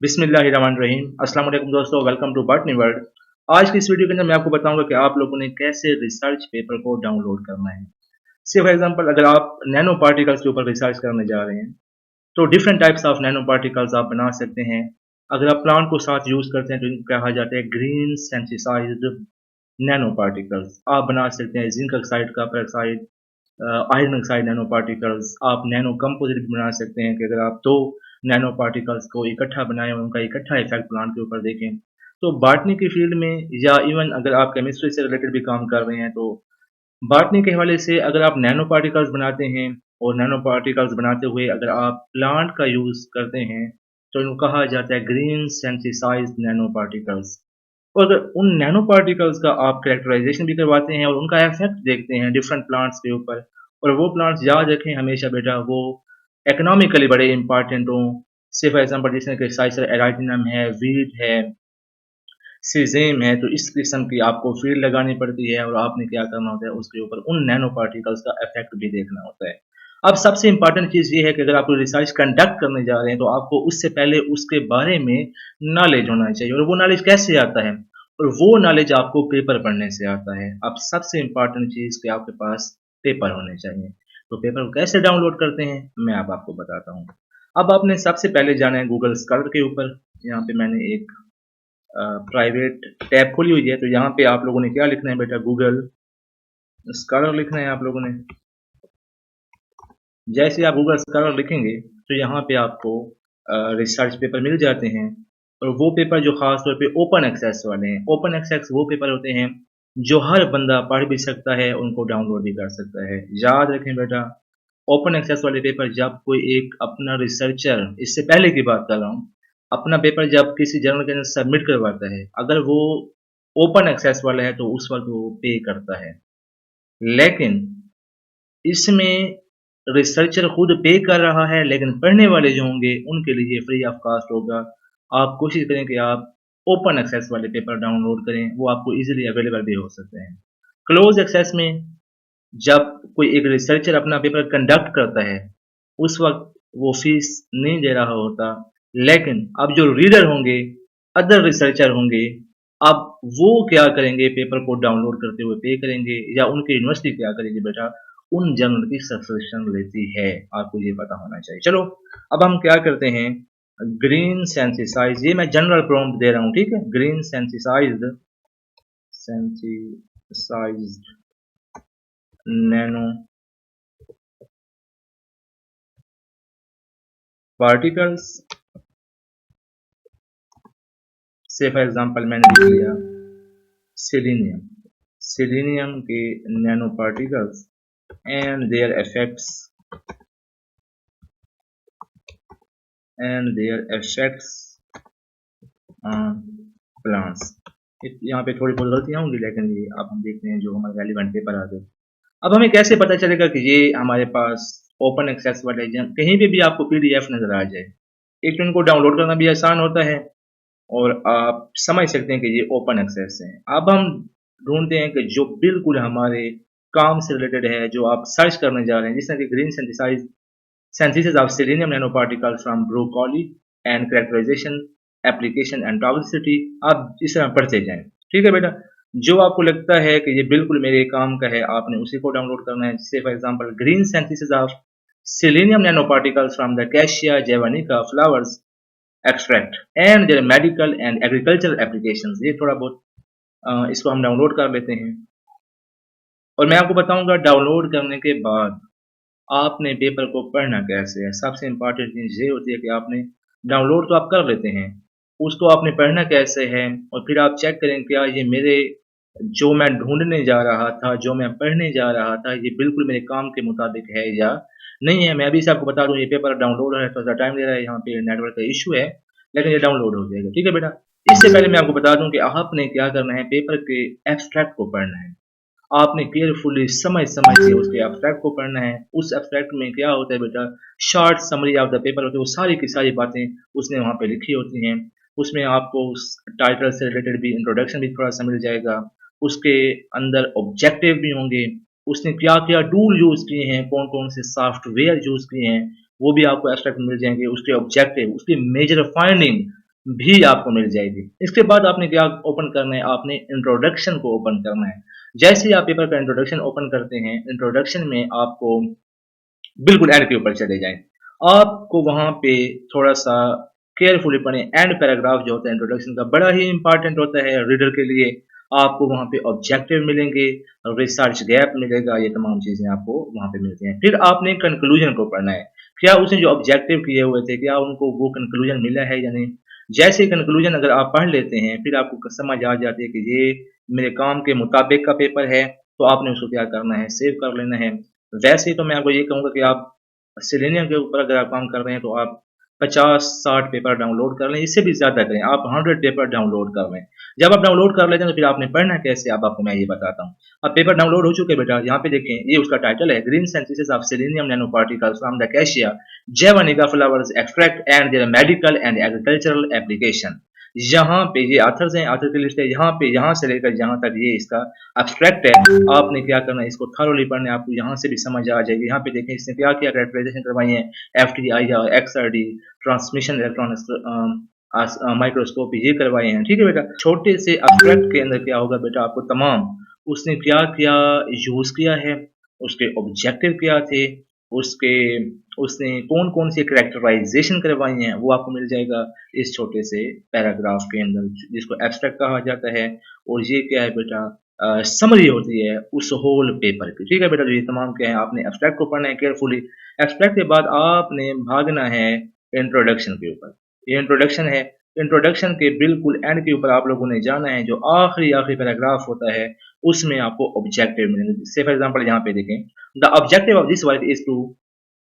बिस्मिल्लाहिर्रहमानिर्रहीम। अस्सलाम वालेकुम दोस्तों, वेलकम टू बॉटनी वर्ल्ड। आज की इस वीडियो के अंदर मैं आपको बताऊंगा कि आप लोगों ने कैसे रिसर्च पेपर को डाउनलोड करना है। से फॉर एग्जांपल अगर आप नैनो पार्टिकल्स के ऊपर रिसर्च करने जा रहे हैं तो different types of nano particles आप बना सकते हैं। अगर आप प्लांट को साथ यूज करते हैं तो इनको कहा जाता है ग्रीन सेंसिसाइज्ड नैनो पार्टिकल्स। आप बना सकते हैं zinc oxide, copper oxide, iron oxide nano particles. आप नैनो कंपोजिट भी बना सकते हैं कि अगर आप दो नैनो पार्टिकल्स को इकट्ठा बनाएं और उनका इकट्ठा इफेक्ट प्लांट के ऊपर देखें। तो बॉटनी की फील्ड में या इवन अगर आप केमिस्ट्री से रिलेटेड भी काम कर रहे हैं तो बॉटनी के हवाले से अगर आप नैनो पार्टिकल्स बनाते हैं और नैनो पार्टिकल्स बनाते हुए अगर आप प्लांट का यूज करते हैं तो इनको कहा जाता है ग्रीन सेंसिसाइज्ड नैनो पार्टिकल्स। और अगर उन नैनो पार्टिकल्स का आप कैरेक्टराइजेशन भी करवाते हैं और उनका इफेक्ट देखते हैं डिफरेंट प्लांट्स के ऊपर, और वो प्लांट्स याद रखें हमेशा बेटा वो इकोनॉमिकली बड़े इंपॉर्टेंट हों। से फॉर एग्जांपल जिसमें कि साइसर एराइटिनम है, वीट है, सीजेम है, तो इस किस्म की आपको फील्ड लगानी पड़ती है और आपने क्या करना होता है उसके ऊपर उन नैनो पार्टिकल्स का इफेक्ट भी देखना होता है। अब सबसे इंपॉर्टेंट चीज़ ये है कि अगर आप कोई रिसर्च कंडक्ट करने जा रहे हैं तो आपको उससे पहले उसके बारे में नॉलेज होना चाहिए, और वो नॉलेज कैसे आता है, और वो नॉलेज आपको पेपर पढ़ने से आता है। अब सबसे इंपॉर्टेंट चीज़ कि आपके पास पेपर होने चाहिए। तो पेपर को कैसे डाउनलोड करते हैं मैं अब आपको बताता हूँ। अब आपने सबसे पहले जाना है गूगल स्कॉलर के ऊपर। यहाँ पे मैंने एक प्राइवेट टैब खोली हुई है, तो यहाँ पे आप लोगों ने क्या लिखना है बेटा, गूगल स्कॉलर लिखना है आप लोगों ने। जैसे आप गूगल स्कॉलर लिखेंगे तो यहाँ पे आपको रिसर्च पेपर मिल जाते हैं, और वो पेपर जो खास तौर पे ओपन एक्सेस वाले हैं। ओपन एक्सेस वो पेपर होते हैं जो हर बंदा पढ़ भी सकता है, उनको डाउनलोड भी कर सकता है। याद रखें बेटा, ओपन एक्सेस वाले पेपर जब कोई एक अपना रिसर्चर, इससे पहले की बात कर रहा हूँ, अपना पेपर जब किसी जर्नल के अंदर सबमिट करवाता है, अगर वो ओपन एक्सेस वाला है तो उस वक्त वो पे करता है। लेकिन इसमें रिसर्चर खुद पे कर रहा है, लेकिन पढ़ने वाले जो होंगे उनके लिए फ्री ऑफ कॉस्ट होगा। आप कोशिश करें कि आप ओपन एक्सेस वाले पेपर डाउनलोड करें, वो आपको इजीली अवेलेबल भी हो सकते हैं। क्लोज एक्सेस में जब कोई एक रिसर्चर अपना पेपर कंडक्ट करता है उस वक्त वो फीस नहीं दे रहा होता, लेकिन अब जो रीडर होंगे, अदर रिसर्चर होंगे, अब वो क्या करेंगे, पेपर को डाउनलोड करते हुए पे करेंगे, या उनकी यूनिवर्सिटी क्या करेगी बेटा, उन जर्नल की सब्सक्रिप्शन लेती है। आपको ये पता होना चाहिए। चलो अब हम क्या करते हैं, ग्रीन सेंसिसाइज, ये मैं जनरल प्रॉम्प्ट दे रहा हूँ, ठीक है। Green synthesised synthesised nano particles. से फॉर एग्जांपल मैंने लिख लिया सेलेनियम, सेलेनियम के nano particles and their effects on plants. यहाँ पे थोड़ी बहुत गलतियाँ होंगी, लेकिन ये अब हम देखते हैं जो हमारे रेलिवेंट पेपर आ गए। अब हमें कैसे पता चलेगा कि ये हमारे पास ओपन एक्सेस वाले, कहीं पे भी आपको पीडीएफ नजर आ जाए, एक तो इनको डाउनलोड करना भी आसान होता है और आप समझ सकते हैं कि ये ओपन एक्सेस है। अब हम ढूंढते हैं कि जो बिल्कुल हमारे काम से रिलेटेड है, जो आप सर्च करने जा रहे हैं, जिसमें कि green synthesis of selenium nanoparticles from broccoli and characterization, application and toxicity। आप इस तरह पढ़ते जाएं, ठीक है बेटा। जो आपको लगता है कि ये बिल्कुल मेरे काम का है, आपने उसी को डाउनलोड करना है। जैसे for example green synthesis of selenium nanoparticles from the Cassia javanica flowers extract and their medical and agricultural applications। ये थोड़ा बहुत इसको हम डाउनलोड कर लेते हैं, और मैं आपको बताऊंगा डाउनलोड करने के बाद आपने पेपर को पढ़ना कैसे है। सबसे इंपॉर्टेंट चीज़ ये होती है कि आपने डाउनलोड तो आप कर लेते हैं, उसको आपने पढ़ना कैसे है, और फिर आप चेक करें क्या ये मेरे जो मैं ढूंढने जा रहा था, जो मैं पढ़ने जा रहा था, ये बिल्कुल मेरे काम के मुताबिक है या नहीं है। मैं अभी से आपको बता दूं, ये पेपर डाउनलोड है, थोड़ा सा टाइम ले रहा है, यहाँ पे नेटवर्क का इशू है, लेकिन ये डाउनलोड हो जाएगा, ठीक है बेटा। इससे पहले मैं आपको बता दूं कि आपने क्या करना है, पेपर के एब्स्ट्रैक्ट को पढ़ना है। आपने केयरफुली समझ समझ के उसके एब्स्ट्रैक्ट को पढ़ना है। उस एब्स्ट्रैक्ट में क्या होता है बेटा, short summary of the paper होती है, वो सारी की सारी बातें उसने वहाँ पे लिखी होती हैं। उसमें आपको उस टाइटल से रिलेटेड भी इंट्रोडक्शन भी थोड़ा सा मिल जाएगा, उसके अंदर ऑब्जेक्टिव भी होंगे, उसने क्या क्या टूल यूज़ किए हैं, कौन कौन से सॉफ्टवेयर यूज़ किए हैं, वो भी आपको एब्स्ट्रैक्ट में मिल जाएंगे। उसके ऑब्जेक्टिव, उसकी मेजर फाइंडिंग, भी आपको मिल जाएगी। इसके बाद आपने क्या ओपन करना है, आपने इंट्रोडक्शन को ओपन करना है। जैसे ही आप पेपर का इंट्रोडक्शन ओपन करते हैं, इंट्रोडक्शन में आपको बिल्कुल एंड के ऊपर चले जाएं। आपको वहां पे थोड़ा सा केयरफुली पढ़ें। एंड पैराग्राफ जो होता है इंट्रोडक्शन का बड़ा ही इंपॉर्टेंट होता है रीडर के लिए। आपको वहां पे ऑब्जेक्टिव मिलेंगे, रिसर्च गैप मिलेगा, ये तमाम चीजें आपको वहां पे मिलती हैं। फिर आपने कंक्लूजन को पढ़ना है। क्या उसने जो ऑब्जेक्टिव किए हुए थे, क्या उनको वो कंक्लूजन मिला है या नहीं। जैसे कंक्लूजन अगर आप पढ़ लेते हैं, फिर आपको समझ आ जाती है कि ये मेरे काम के मुताबिक का पेपर है, तो आपने उसको क्या करना है, सेव कर लेना है। वैसे ही तो मैं आपको ये कहूँगा कि आप सेलेनियम के ऊपर अगर आप काम कर रहे हैं, तो आप 50-60 पेपर डाउनलोड कर लें, इससे भी ज़्यादा करें, आप 100 पेपर डाउनलोड कर लें। जब आप डाउनलोड कर लेते हैं, तो फिर आपने पढ़ना कैसे, अब आपको मैं ये बताता हूँ। अब पेपर डाउनलोड हो चुके हैं बेटा, यहाँ पे देखें, ये उसका टाइटल है, green synthesis of selenium nano particles from the cassia javanica flowers extract and their medical and agricultural application. यहाँ पे ये आथर्स हैं, आथर की लिस्ट है, यहाँ पे यहाँ से लेकर यहाँ तक ये इसका एब्स्ट्रैक्ट है। आपने क्या करना है, इसको थॉरोली पढ़ना है, आपको यहाँ से भी समझ आ जाएगी। यहाँ पे देखें इसने क्या किया, कैरेक्टराइजेशन करवाई है, FTIR, XRD, transmission electronics, microscopy, ये करवाए हैं। ठीक है बेटा, छोटे से एब्स्ट्रैक्ट के अंदर क्या होगा बेटा, आपको तमाम उसने क्या क्या यूज किया है, उसके ऑब्जेक्टिव क्या थे, उसके उसने कौन कौन सी कैरेक्टराइजेशन करवाई हैं, वो आपको मिल जाएगा इस छोटे से पैराग्राफ के अंदर, जिसको एब्स्ट्रैक्ट कहा जाता है। और ये क्या है बेटा, समरी होती है उस होल पेपर की। ठीक है बेटा, ये तमाम क्या है, आपने एब्स्ट्रैक्ट को पढ़ना है केयरफुली। एब्स्ट्रैक्ट के बाद आपने भागना है इंट्रोडक्शन के ऊपर। ये इंट्रोडक्शन है, इंट्रोडक्शन के बिल्कुल एंड के ऊपर आप लोगों ने जाना है, जो आखिरी आखिरी पैराग्राफ होता है, उसमें आपको ऑब्जेक्टिव मिलेंगे। से फॉर एग्जांपल यहाँ पे देखें, the objective of this work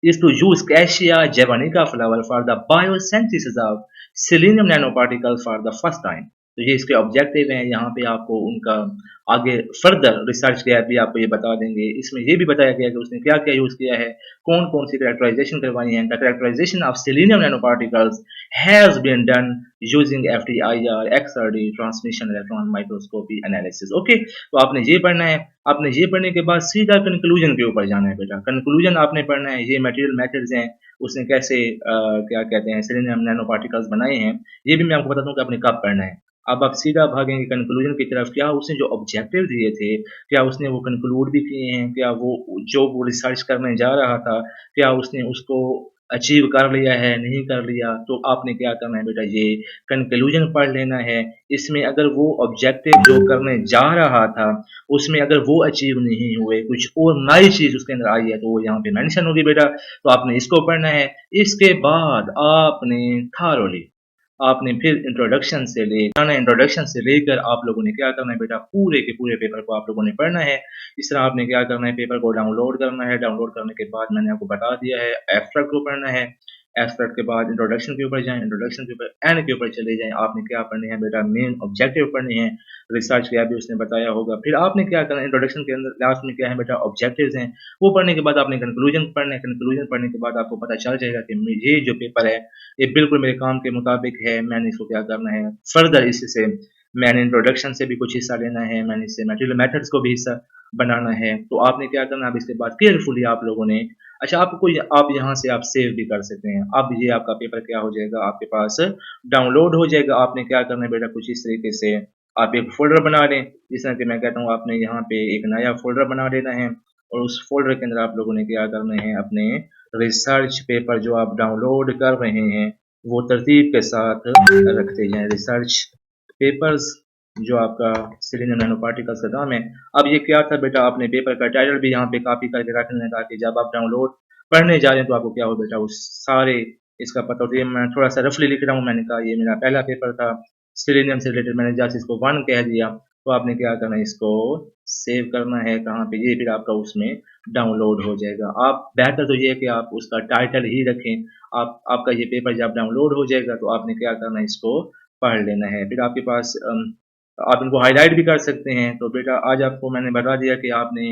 is to use Cassia javanica flower for the biosynthesis of selenium nanoparticles for the first time। तो ये इसके ऑब्जेक्टिव हैं। यहाँ पे आपको उनका आगे फर्दर रिसर्च किया भी आपको ये बता देंगे। इसमें ये भी बताया गया कि उसने क्या क्या यूज किया है, कौन कौन सी कैरेक्टराइजेशन करवाई है। The characterization of selenium nano particles has been done using FTIR, XRD, transmission electron microscopy analysis. Okay, तो आपने ये पढ़ना है। आपने ये पढ़ने के बाद सीधा कंक्लूजन के ऊपर जाना है बेटा। कंक्लूजन आपने पढ़ना है, ये मटेरियल मेथड्स हैं, उसने कैसे क्या कहते हैं सेलेनियम नैनो पार्टिकल्स बनाए हैं, ये भी मैं आपको बताता हूँ कि आपने कब पढ़ना है। अब आप सीधा भागेंगे कंक्लूजन की तरफ। क्या उसने जो ऑब्जेक्टिव दिए थे, क्या उसने वो कंक्लूड भी किए हैं, क्या वो जो वो रिसर्च करने जा रहा था, क्या उसने उसको अचीव कर लिया है, नहीं कर लिया। तो आपने क्या करना है बेटा, ये कंक्लूजन पढ़ लेना है। इसमें अगर वो ऑब्जेक्टिव जो करने जा रहा था, उसमें अगर वो अचीव नहीं हुए, कुछ और नई चीज उसके अंदर आई है, तो वो यहाँ पे मेंशन होगी बेटा। तो आपने इसको पढ़ना है। इसके बाद आपने थारोली आपने फिर इंट्रोडक्शन से लेकर आप लोगों ने क्या करना है बेटा, पूरे के पूरे पेपर को आप लोगों ने पढ़ना है। इस तरह आपने क्या करना है, पेपर को डाउनलोड करना है। डाउनलोड करने के बाद मैंने आपको बता दिया है, एब्स्ट्रैक्ट को पढ़ना है। एब्स्ट्रैक्ट के बाद इंट्रोडक्शन के ऊपर जाएं, इंट्रोडक्शन के ऊपर एंड के ऊपर चले जाएं। आपने क्या पढ़ने हैं बेटा, मेन ऑब्जेक्टिव पढ़ने हैं। रिसर्च किया भी उसने बताया होगा। फिर आपने क्या करना है, इंट्रोडक्शन के अंदर लास्ट में क्या है बेटा, ऑब्जेक्टिव्स हैं। वो पढ़ने के बाद आपने कंक्लूजन पढ़ना है। कंक्लूजन पढ़ने के बाद आपको पता चल जाएगा कि ये जो पेपर है, ये बिल्कुल मेरे काम के मुताबिक है। मैंने इसको क्या करना है, फर्दर इससे मैंने इंट्रोडक्शन से भी कुछ हिस्सा लेना है, मैंने इससे मटेरियल मेथड्स को भी हिस्सा बनाना है। तो आपने क्या करना है, अब इसके बाद केयरफुली आप लोगों ने, अच्छा आपको आप यहाँ से आप सेव भी कर सकते हैं। अब ये आपका पेपर क्या हो जाएगा, आपके पास डाउनलोड हो जाएगा। आपने क्या करना है बेटा, कुछ इस तरीके से आप एक फोल्डर बना लें। जिस तरह कि मैं कहता हूँ, आपने यहाँ पे एक नया फोल्डर बना लेना है, और उस फोल्डर के अंदर आप लोगों ने क्या करना है, अपने रिसर्च पेपर जो आप डाउनलोड कर रहे हैं, वो तरतीब के साथ रखते जाएं। रिसर्च पेपर्स जो आपका सेलेनियम नैनो पार्टिकल्स का नाम है। अब ये क्या था बेटा, आपने पेपर का टाइटल भी यहाँ पे कॉपी करके रखना है, ताकि जब आप डाउनलोड पढ़ने जा रहे हैं तो आपको क्या हो बेटा, उस सारे इसका पता होता है। मैं थोड़ा सा रफली लिख रहा हूँ, मैंने कहा ये मेरा पहला पेपर था सेलेनियम से रिलेटेड, मैंने जस्ट इसको 1 कह दिया। तो आपने क्या करना है, इसको सेव करना है कहाँ पे, ये फिर आपका उसमें डाउनलोड हो जाएगा। आप बेहतर तो ये है कि आप उसका टाइटल ही रखें। आपका ये पेपर जब डाउनलोड हो जाएगा, तो आपने क्या करना है, इसको पढ़ लेना है। फिर आपके पास आप इनको हाईलाइट भी कर सकते हैं। तो बेटा आज आपको मैंने बता दिया कि आपने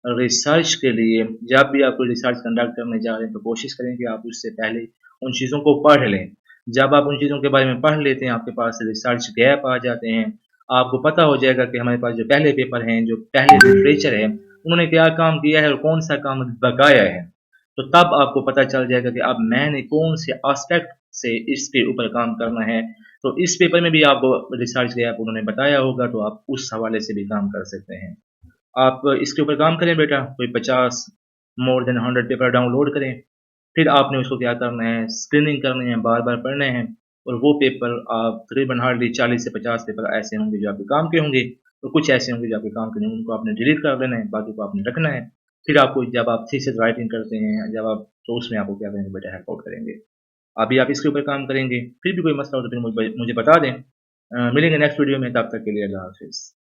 रिसर्च के लिए जब भी आप कोई रिसर्च कंडक्ट करने जा रहे हैं, तो कोशिश करें कि आप उससे पहले उन चीज़ों को पढ़ लें। जब आप उन चीज़ों के बारे में पढ़ लेते हैं, आपके पास रिसर्च गैप आ जाते हैं। आपको पता हो जाएगा कि हमारे पास जो पहले पेपर हैं, जो पहले लिटरेचर है, उन्होंने क्या काम किया है और कौन सा काम बकाया है। तो तब आपको पता चल जाएगा कि अब मैंने कौन से एस्पेक्ट से इसके ऊपर काम करना है। तो इस पेपर में भी आप रिसर्च किया, आप उन्होंने बताया होगा, तो आप उस हवाले से भी काम कर सकते हैं। आप इसके ऊपर काम करें बेटा, कोई 50 मोर देन 100 पेपर डाउनलोड करें, फिर आपने उसको क्या करना है, स्क्रीनिंग करनी है, बार-बार पढ़ने हैं, और वो पेपर आप तकरीबन हार्डली 40 से 50 पेपर ऐसे होंगे जो आपके काम के होंगे, और कुछ ऐसे होंगे जो आपके काम के नहीं होंगे, उनको आपने डिलीट कर देना है, बाकी को आपने रखना है। फिर आपको जब आप थीसिस राइटिंग करते हैं, जब आप तो उसमें आपको क्या करेंगे बेटा, हेल्प आउट करेंगे। अभी आप इसके ऊपर काम करेंगे, फिर भी कोई मसला हो तो फिर मुझे बता दें। मिलेंगे नेक्स्ट वीडियो में, तब तक के लिए अल्लाह हाफ़िज़।